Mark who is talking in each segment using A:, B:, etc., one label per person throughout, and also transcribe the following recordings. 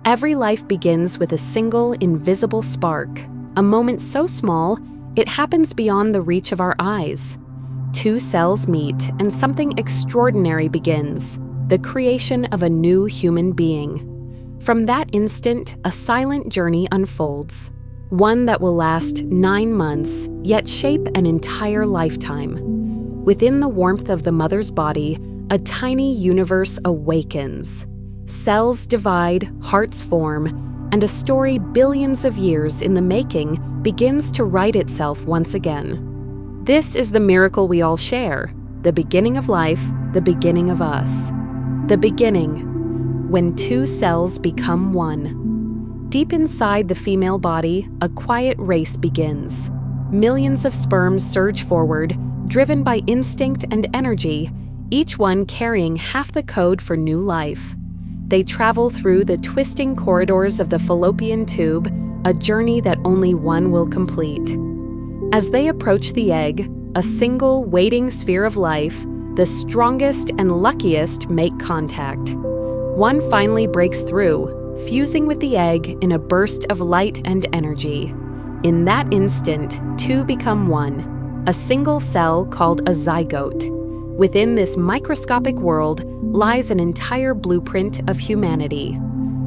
A: Every life begins with a single, invisible spark, a moment so small, it happens beyond the reach of our eyes. Two cells meet, and something extraordinary begins, the creation of a new human being. From that instant, a silent journey unfolds, one that will last 9 months, yet shape an entire lifetime. Within the warmth of the mother's body, a tiny universe awakens. Cells divide, hearts form, and a story billions of years in the making begins to write itself once again. This is the miracle we all share, the beginning of life, the beginning of us. The beginning, when two cells become one. Deep inside the female body, a quiet race begins. Millions of sperms surge forward, driven by instinct and energy, each one carrying half the code for new life. They travel through the twisting corridors of the fallopian tube, a journey that only one will complete. As they approach the egg, a single waiting sphere of life, the strongest and luckiest make contact. One finally breaks through, fusing with the egg in a burst of light and energy. In that instant, two become one, a single cell called a zygote. Within this microscopic world lies an entire blueprint of humanity.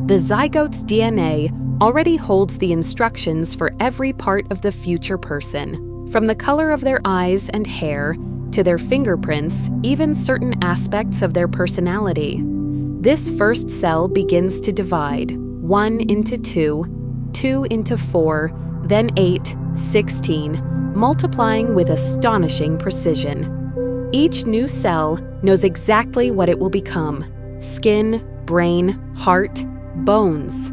A: The zygote's DNA already holds the instructions for every part of the future person, from the color of their eyes and hair to their fingerprints, even certain aspects of their personality. This first cell begins to divide, 1 into 2, 2 into 4, then 8, 16, multiplying with astonishing precision. Each new cell knows exactly what it will become: skin, brain, heart, bones.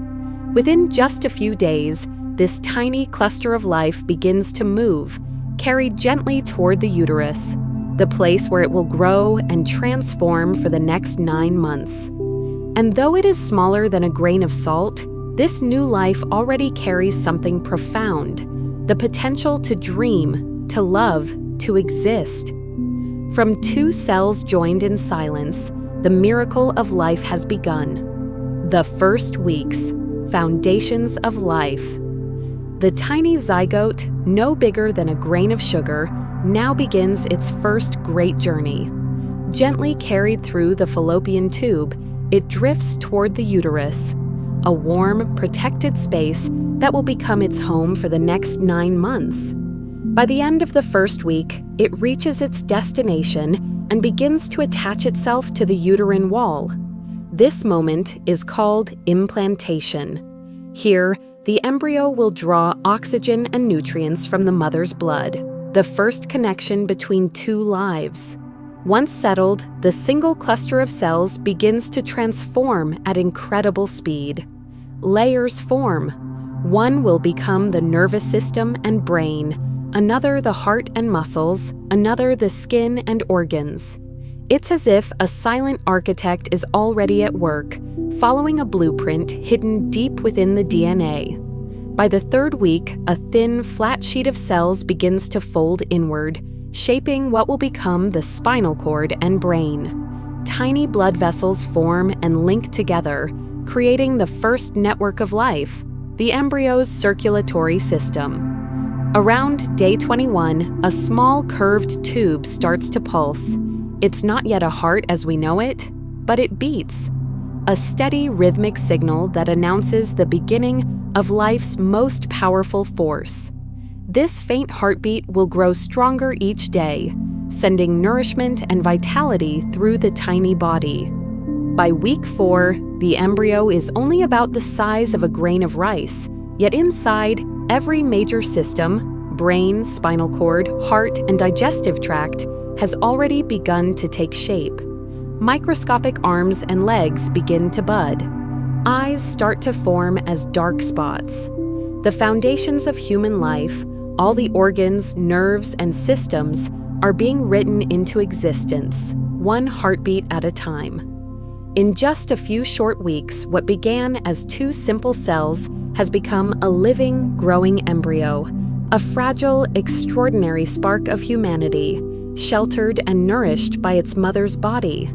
A: Within just a few days, this tiny cluster of life begins to move, carried gently toward the uterus, the place where it will grow and transform for the next 9 months. And though it is smaller than a grain of salt, this new life already carries something profound, the potential to dream, to love, to exist. From two cells joined in silence, the miracle of life has begun. The first weeks, foundations of life. The tiny zygote, no bigger than a grain of sugar, now begins its first great journey. Gently carried through the fallopian tube, it drifts toward the uterus, a warm, protected space that will become its home for the next 9 months. By the end of the first week, it reaches its destination and begins to attach itself to the uterine wall. This moment is called implantation. Here, the embryo will draw oxygen and nutrients from the mother's blood, the first connection between two lives. Once settled, the single cluster of cells begins to transform at incredible speed. Layers form. One will become the nervous system and brain, another the heart and muscles, another the skin and organs. It's as if a silent architect is already at work, following a blueprint hidden deep within the DNA. By the third week, a thin, flat sheet of cells begins to fold inward, shaping what will become the spinal cord and brain. Tiny blood vessels form and link together, creating the first network of life, the embryo's circulatory system. Around day 21, a small curved tube starts to pulse. It's not yet a heart as we know it, but it beats. A steady rhythmic signal that announces the beginning of life's most powerful force. This faint heartbeat will grow stronger each day, sending nourishment and vitality through the tiny body. By week 4, the embryo is only about the size of a grain of rice, yet inside, every major system, brain, spinal cord, heart, and digestive tract, has already begun to take shape. Microscopic arms and legs begin to bud. Eyes start to form as dark spots. The foundations of human life, all the organs, nerves, and systems, are being written into existence, one heartbeat at a time. In just a few short weeks, what began as 2 simple cells has become a living, growing embryo, a fragile, extraordinary spark of humanity, sheltered and nourished by its mother's body.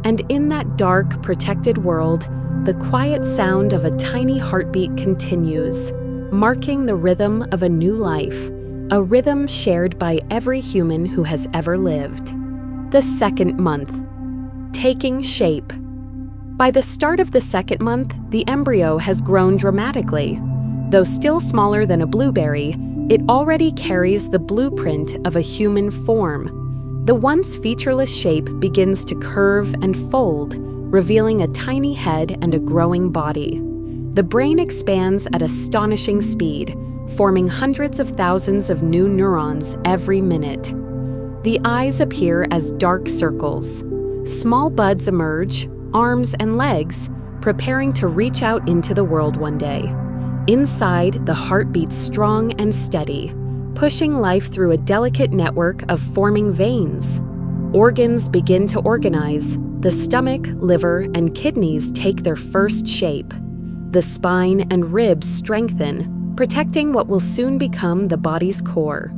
A: And in that dark, protected world, the quiet sound of a tiny heartbeat continues, marking the rhythm of a new life, a rhythm shared by every human who has ever lived. The second month. Taking shape. By the start of the second month, the embryo has grown dramatically. Though still smaller than a blueberry, it already carries the blueprint of a human form. The once featureless shape begins to curve and fold, revealing a tiny head and a growing body. The brain expands at astonishing speed, forming hundreds of thousands of new neurons every minute. The eyes appear as dark circles. Small buds emerge, arms and legs, preparing to reach out into the world one day. Inside, the heart beats strong and steady, pushing life through a delicate network of forming veins. Organs begin to organize. The stomach, liver, and kidneys take their first shape. The spine and ribs strengthen, protecting what will soon become the body's core.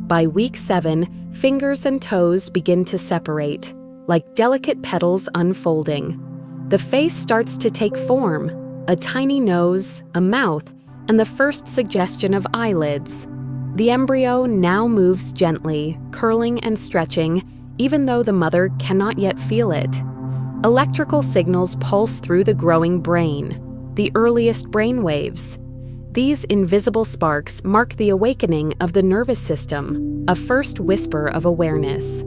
A: By week 7, fingers and toes begin to separate, like delicate petals unfolding. The face starts to take form, a tiny nose, a mouth, and the first suggestion of eyelids. The embryo now moves gently, curling and stretching, even though the mother cannot yet feel it. Electrical signals pulse through the growing brain, the earliest brain waves. These invisible sparks mark the awakening of the nervous system, a first whisper of awareness.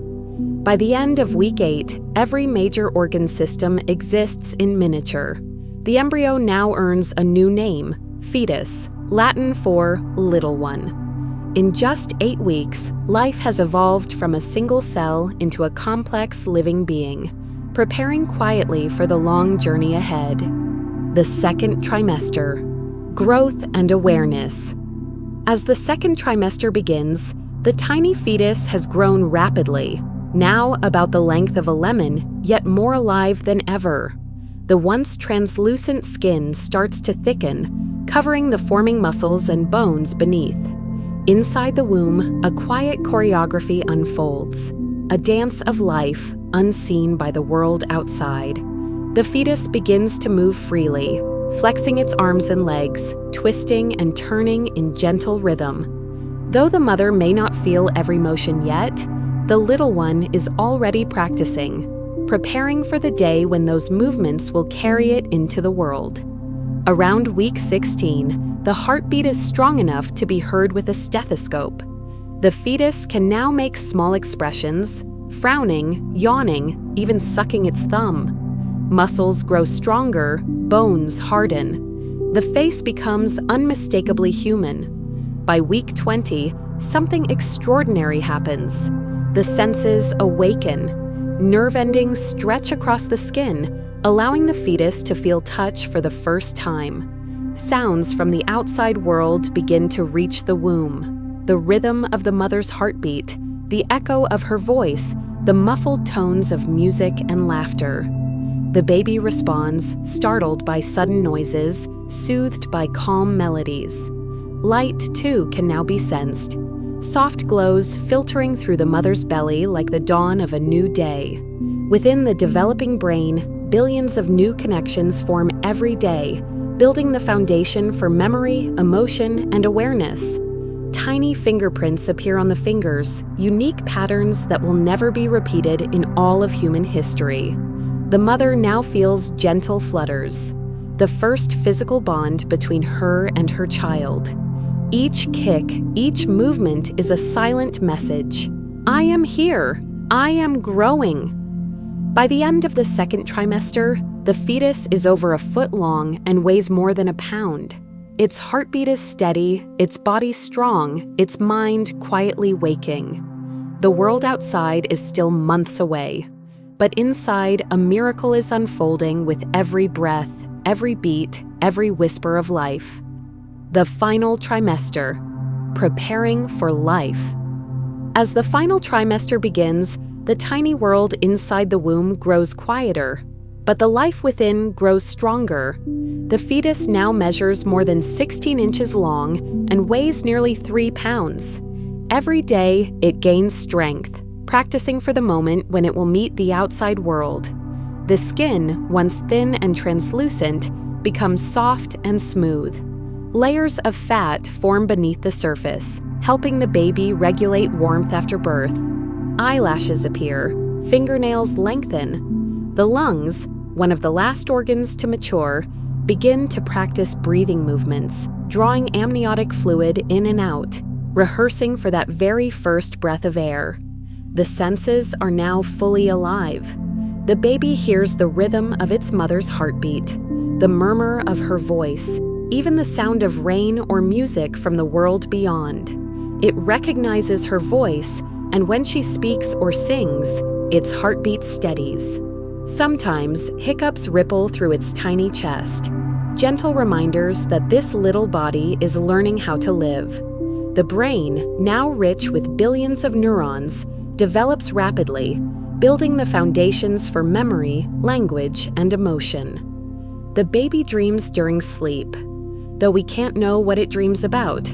A: By the end of week 8, every major organ system exists in miniature. The embryo now earns a new name, fetus, Latin for little one. In just 8 weeks, life has evolved from a single cell into a complex living being, preparing quietly for the long journey ahead. The second trimester. Growth and awareness. As the second trimester begins, the tiny fetus has grown rapidly, now about the length of a lemon, yet more alive than ever. The once translucent skin starts to thicken, covering the forming muscles and bones beneath. Inside the womb, a quiet choreography unfolds, a dance of life unseen by the world outside. The fetus begins to move freely, flexing its arms and legs, twisting and turning in gentle rhythm. Though the mother may not feel every motion yet, the little one is already practicing, preparing for the day when those movements will carry it into the world. Around week 16, the heartbeat is strong enough to be heard with a stethoscope. The fetus can now make small expressions, frowning, yawning, even sucking its thumb. Muscles grow stronger, bones harden. The face becomes unmistakably human. By week 20, something extraordinary happens. The senses awaken. Nerve endings stretch across the skin, allowing the fetus to feel touch for the first time. Sounds from the outside world begin to reach the womb. The rhythm of the mother's heartbeat, the echo of her voice, the muffled tones of music and laughter. The baby responds, startled by sudden noises, soothed by calm melodies. Light, too, can now be sensed. Soft glows filtering through the mother's belly like the dawn of a new day. Within the developing brain, billions of new connections form every day, building the foundation for memory, emotion, and awareness. Tiny fingerprints appear on the fingers, unique patterns that will never be repeated in all of human history. The mother now feels gentle flutters, the first physical bond between her and her child. Each kick, each movement is a silent message. I am here. I am growing. By the end of the second trimester, the fetus is over a foot long and weighs more than a pound. Its heartbeat is steady, its body strong, its mind quietly waking. The world outside is still months away. But inside, a miracle is unfolding with every breath, every beat, every whisper of life. The final trimester, preparing for life. As the final trimester begins, the tiny world inside the womb grows quieter, but the life within grows stronger. The fetus now measures more than 16 inches long and weighs nearly 3 pounds. Every day, it gains strength, practicing for the moment when it will meet the outside world. The skin, once thin and translucent, becomes soft and smooth. Layers of fat form beneath the surface, helping the baby regulate warmth after birth. Eyelashes appear, fingernails lengthen. The lungs, one of the last organs to mature, begin to practice breathing movements, drawing amniotic fluid in and out, rehearsing for that very first breath of air. The senses are now fully alive. The baby hears the rhythm of its mother's heartbeat, the murmur of her voice, even the sound of rain or music from the world beyond. It recognizes her voice, and when she speaks or sings, its heartbeat steadies. Sometimes, hiccups ripple through its tiny chest, gentle reminders that this little body is learning how to live. The brain, now rich with billions of neurons, develops rapidly, building the foundations for memory, language, and emotion. The baby dreams during sleep, though we can't know what it dreams about.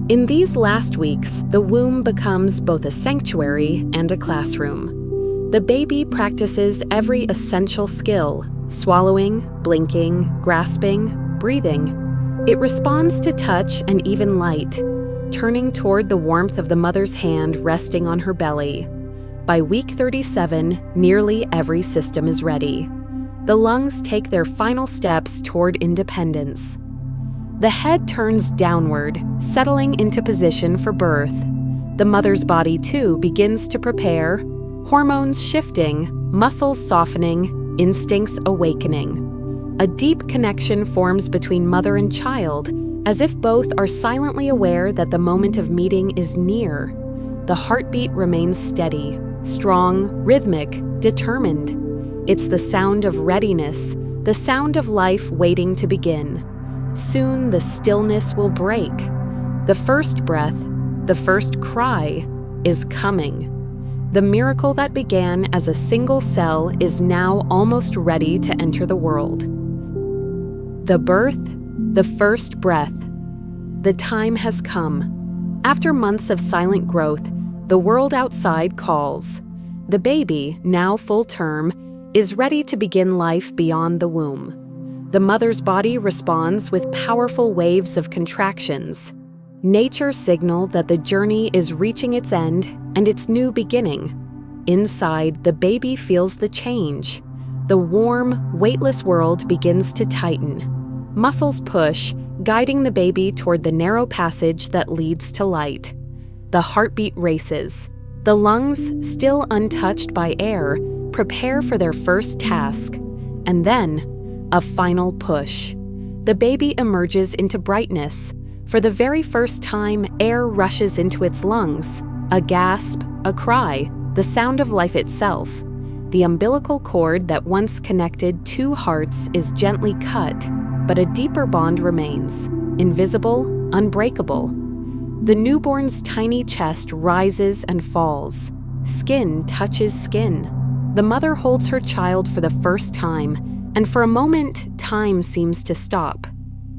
A: In these last weeks, the womb becomes both a sanctuary and a classroom. The baby practices every essential skill: swallowing, blinking, grasping, breathing. It responds to touch and even light, turning toward the warmth of the mother's hand resting on her belly. By week 37, nearly every system is ready. The lungs take their final steps toward independence. The head turns downward, settling into position for birth. The mother's body, too, begins to prepare, hormones shifting, muscles softening, instincts awakening. A deep connection forms between mother and child, as if both are silently aware that the moment of meeting is near. The heartbeat remains steady, strong, rhythmic, determined. It's the sound of readiness, the sound of life waiting to begin. Soon the stillness will break. The first breath, the first cry, is coming. The miracle that began as a single cell is now almost ready to enter the world. The birth, the first breath. The time has come. After months of silent growth, the world outside calls. The baby, now full term, is ready to begin life beyond the womb. The mother's body responds with powerful waves of contractions. Nature signals that the journey is reaching its end and its new beginning. Inside, the baby feels the change. The warm, weightless world begins to tighten. Muscles push, guiding the baby toward the narrow passage that leads to light. The heartbeat races. The lungs, still untouched by air, prepare for their first task. And then, a final push. The baby emerges into brightness. For the very first time, air rushes into its lungs. A gasp, a cry, the sound of life itself. The umbilical cord that once connected two hearts is gently cut, but a deeper bond remains, invisible, unbreakable. The newborn's tiny chest rises and falls. Skin touches skin. The mother holds her child for the first time, and for a moment, time seems to stop.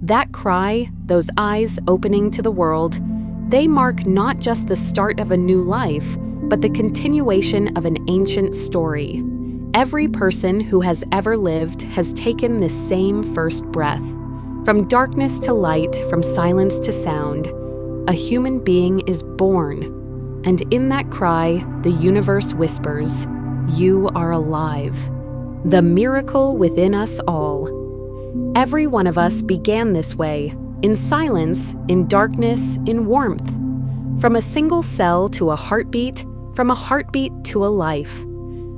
A: That cry, those eyes opening to the world, they mark not just the start of a new life, but the continuation of an ancient story. Every person who has ever lived has taken this same first breath. From darkness to light, from silence to sound, a human being is born. And in that cry, the universe whispers, "You are alive." The miracle within us all. Every one of us began this way, in silence, in darkness, in warmth. From a single cell to a heartbeat, from a heartbeat to a life.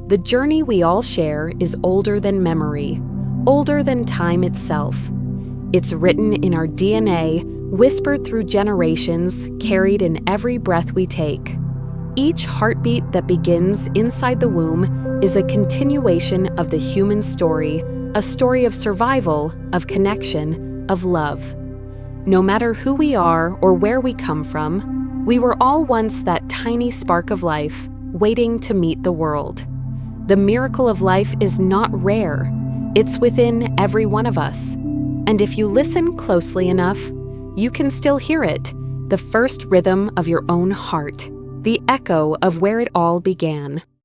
A: The journey we all share is older than memory, older than time itself. It's written in our DNA, whispered through generations, carried in every breath we take. Each heartbeat that begins inside the womb is a continuation of the human story, a story of survival, of connection, of love. No matter who we are or where we come from, we were all once that tiny spark of life, waiting to meet the world. The miracle of life is not rare. It's within every one of us. And if you listen closely enough, you can still hear it, the first rhythm of your own heart, the echo of where it all began.